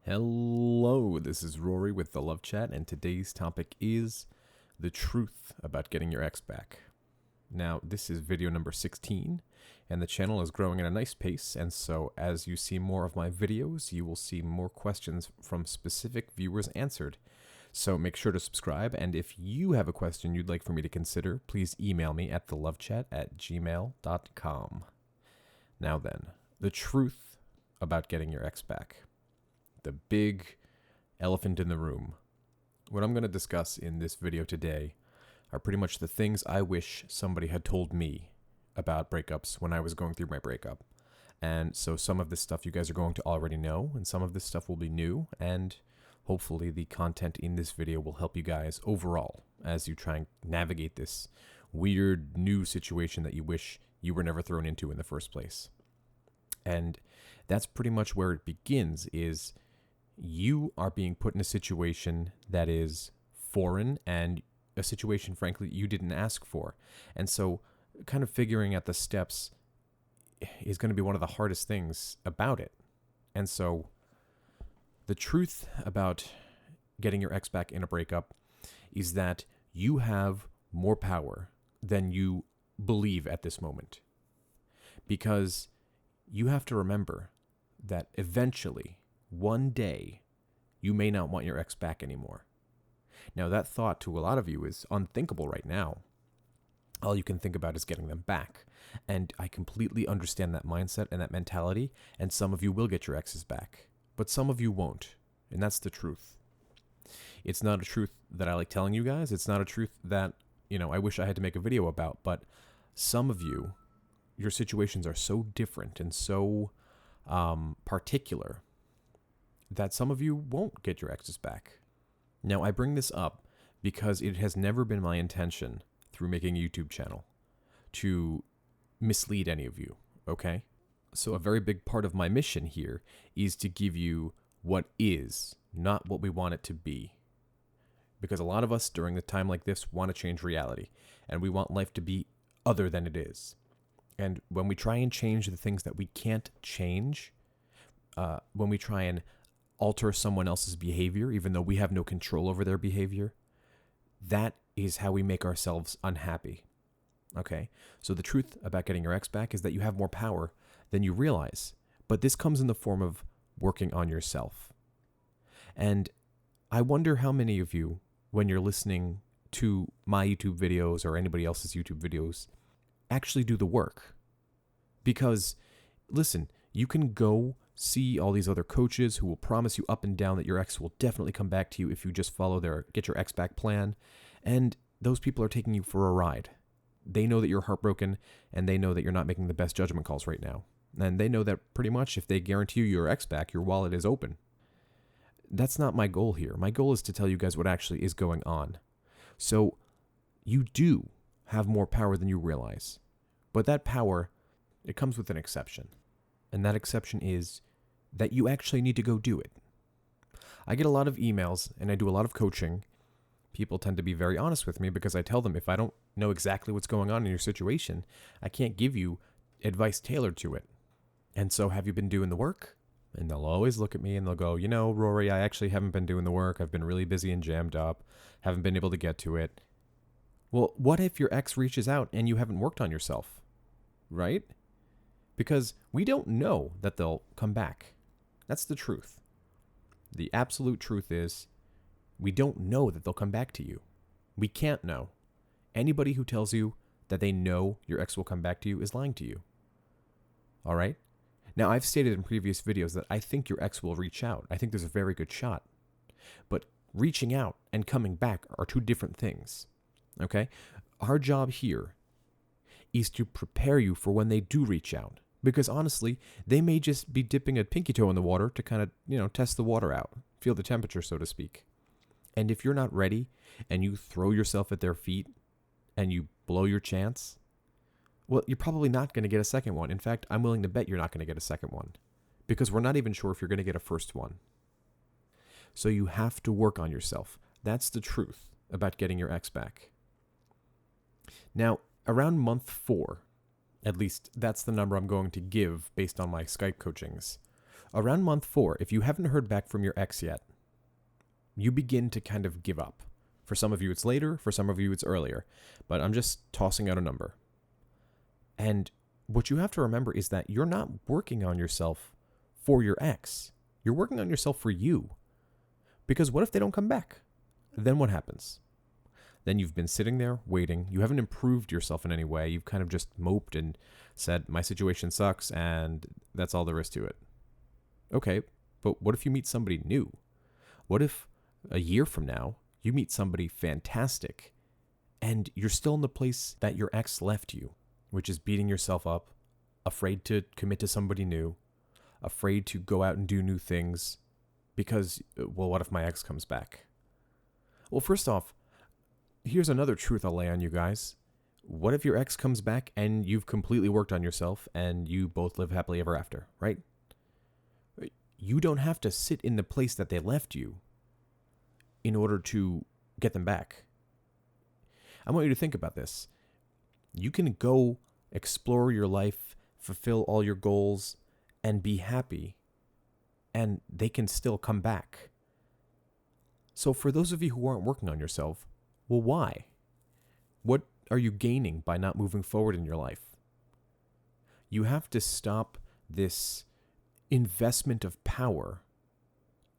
Hello, this is Rory with the Love Chat, and today's topic is the truth about getting your ex back. Now, this is video number 16, and the channel is growing at a nice pace, and so as you see more of my videos, you will see more questions from specific viewers answered. So make sure to subscribe, and if you have a question you'd like for me to consider, please email me at thelovechat@gmail.com. Now then, the truth about getting your ex back. The big elephant in the room. What I'm going to discuss in this video today are pretty much the things I wish somebody had told me about breakups when I was going through my breakup. And so some of this stuff you guys are going to already know, and some of this stuff will be new, and hopefully the content in this video will help you guys overall as you try and navigate this weird new situation that you wish you were never thrown into in the first place. And that's pretty much where it begins, is you are being put in a situation that is foreign and a situation, frankly, you didn't ask for. And so kind of figuring out the steps is going to be one of the hardest things about it. And so the truth about getting your ex back in a breakup is that you have more power than you believe at this moment. Because you have to remember that eventually, one day, you may not want your ex back anymore. Now, that thought to a lot of you is unthinkable right now. All you can think about is getting them back. And I completely understand that mindset and that mentality, and some of you will get your exes back, but some of you won't. And that's the truth. It's not a truth that I like telling you guys. It's not a truth that, I wish I had to make a video about, but some of you, your situations are so different and so particular that some of you won't get your exes back. Now, I bring this up because it has never been my intention through making a YouTube channel to mislead any of you, okay? So a very big part of my mission here is to give you what is, not what we want it to be. Because a lot of us during a time like this want to change reality, and we want life to be other than it is. And when we try and change the things that we can't change, when we try and alter someone else's behavior, even though we have no control over their behavior, that is how we make ourselves unhappy. Okay? So the truth about getting your ex back is that you have more power than you realize. But this comes in the form of working on yourself. And I wonder how many of you, when you're listening to my YouTube videos or anybody else's YouTube videos, actually do the work. Because, listen, you can go see all these other coaches who will promise you up and down that your ex will definitely come back to you if you just follow their get your ex back plan. And those people are taking you for a ride. They know that you're heartbroken, and they know that you're not making the best judgment calls right now. And they know that pretty much if they guarantee you your ex back, your wallet is open. That's not my goal here. My goal is to tell you guys what actually is going on. So you do have more power than you realize. But that power, it comes with an exception. And that exception is that you actually need to go do it. I get a lot of emails and I do a lot of coaching. People tend to be very honest with me because I tell them if I don't know exactly what's going on in your situation, I can't give you advice tailored to it. And so have you been doing the work? And they'll always look at me and they'll go, Rory, I actually haven't been doing the work. I've been really busy and jammed up. Haven't been able to get to it. Well, what if your ex reaches out and you haven't worked on yourself? Right? Because we don't know that they'll come back. That's the truth. The absolute truth is we don't know that they'll come back to you. We can't know. Anybody who tells you that they know your ex will come back to you is lying to you. All right? Now, I've stated in previous videos that I think your ex will reach out. I think there's a very good shot. But reaching out and coming back are two different things. Okay? Our job here is to prepare you for when they do reach out. Because honestly, they may just be dipping a pinky toe in the water to kind of, test the water out, feel the temperature, so to speak. And if you're not ready and you throw yourself at their feet and you blow your chance, well, you're probably not going to get a second one. In fact, I'm willing to bet you're not going to get a second one because we're not even sure if you're going to get a first one. So you have to work on yourself. That's the truth about getting your ex back. Now, around month 4, at least that's the number I'm going to give based on my Skype coachings. Around month 4, if you haven't heard back from your ex yet, you begin to kind of give up. For some of you, it's later. For some of you, it's earlier. But I'm just tossing out a number. And what you have to remember is that you're not working on yourself for your ex. You're working on yourself for you. Because what if they don't come back? Then what happens? Then you've been sitting there waiting. You haven't improved yourself in any way. You've kind of just moped and said, my situation sucks, and that's all there is to it. Okay, but what if you meet somebody new? What if a year from now, you meet somebody fantastic, and you're still in the place that your ex left you, which is beating yourself up, afraid to commit to somebody new, afraid to go out and do new things, because, well, what if my ex comes back? Well, first off, here's another truth I'll lay on you guys. What if your ex comes back and you've completely worked on yourself and you both live happily ever after, right? You don't have to sit in the place that they left you in order to get them back. I want you to think about this. You can go explore your life, fulfill all your goals, and be happy, and they can still come back. So for those of you who aren't working on yourself, well, why? What are you gaining by not moving forward in your life? You have to stop this investment of power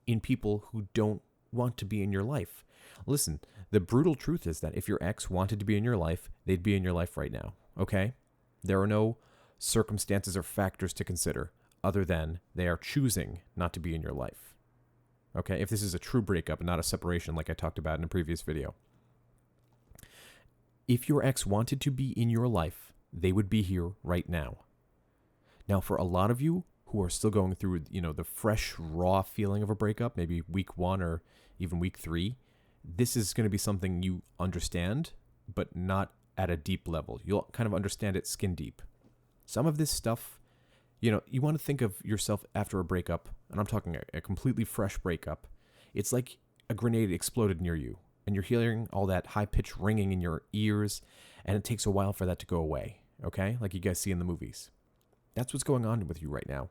in people who don't want to be in your life. Listen, the brutal truth is that if your ex wanted to be in your life, they'd be in your life right now, okay? There are no circumstances or factors to consider other than they are choosing not to be in your life. Okay, if this is a true breakup and not a separation like I talked about in a previous video. If your ex wanted to be in your life, they would be here right now. Now, for a lot of you who are still going through, the fresh, raw feeling of a breakup, maybe week 1 or even week 3, this is going to be something you understand, but not at a deep level. You'll kind of understand it skin deep. Some of this stuff, you want to think of yourself after a breakup, and I'm talking a completely fresh breakup. It's like a grenade exploded near you, and you're hearing all that high-pitched ringing in your ears, and it takes a while for that to go away, okay? Like you guys see in the movies. That's what's going on with you right now.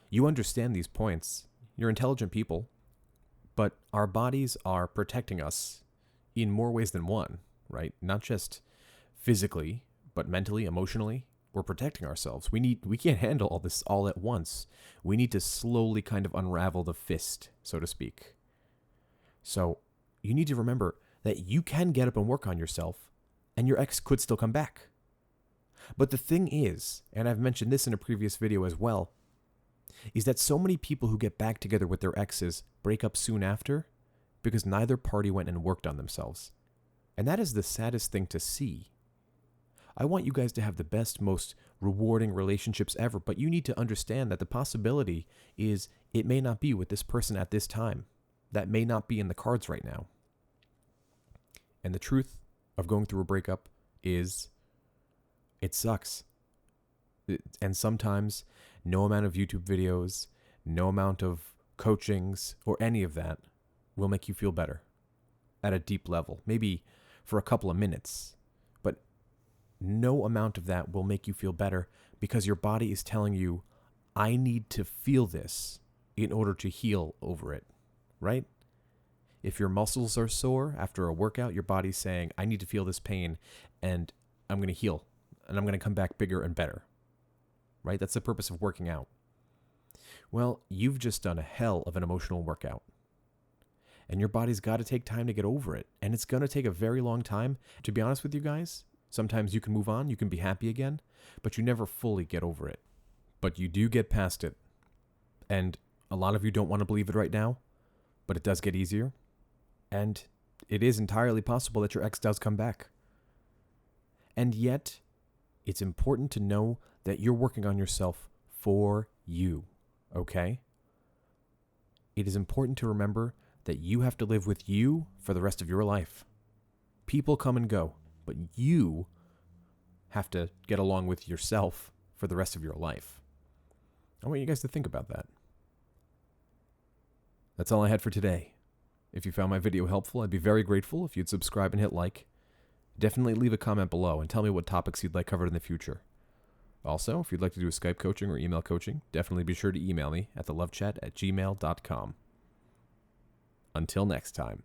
You understand these points. You're intelligent people, but our bodies are protecting us in more ways than one, right? Not just physically, but mentally, emotionally. We're protecting ourselves. We can't handle all this all at once. We need to slowly kind of unravel the fist, so to speak. So you need to remember that you can get up and work on yourself, and your ex could still come back. But the thing is, and I've mentioned this in a previous video as well, is that so many people who get back together with their exes break up soon after because neither party went and worked on themselves. And that is the saddest thing to see. I want you guys to have the best, most rewarding relationships ever, but you need to understand that the possibility is it may not be with this person at this time. That may not be in the cards right now. And the truth of going through a breakup is it sucks. And sometimes no amount of YouTube videos, no amount of coachings, or any of that will make you feel better at a deep level. Maybe for a couple of minutes. But no amount of that will make you feel better because your body is telling you, I need to feel this in order to heal over it, right? If your muscles are sore after a workout, your body's saying, I need to feel this pain and I'm going to heal and I'm going to come back bigger and better, right? That's the purpose of working out. Well, you've just done a hell of an emotional workout. And your body's got to take time to get over it. And it's going to take a very long time. To be honest with you guys, sometimes you can move on, you can be happy again, but you never fully get over it. But you do get past it. And a lot of you don't want to believe it right now, but it does get easier. And it is entirely possible that your ex does come back. And yet, it's important to know that you're working on yourself for you, okay? It is important to remember that you have to live with you for the rest of your life. People come and go, but you have to get along with yourself for the rest of your life. I want you guys to think about that. That's all I had for today. If you found my video helpful, I'd be very grateful if you'd subscribe and hit like. Definitely leave a comment below and tell me what topics you'd like covered in the future. Also, if you'd like to do a Skype coaching or email coaching, definitely be sure to email me at thelovechat@gmail.com. Until next time.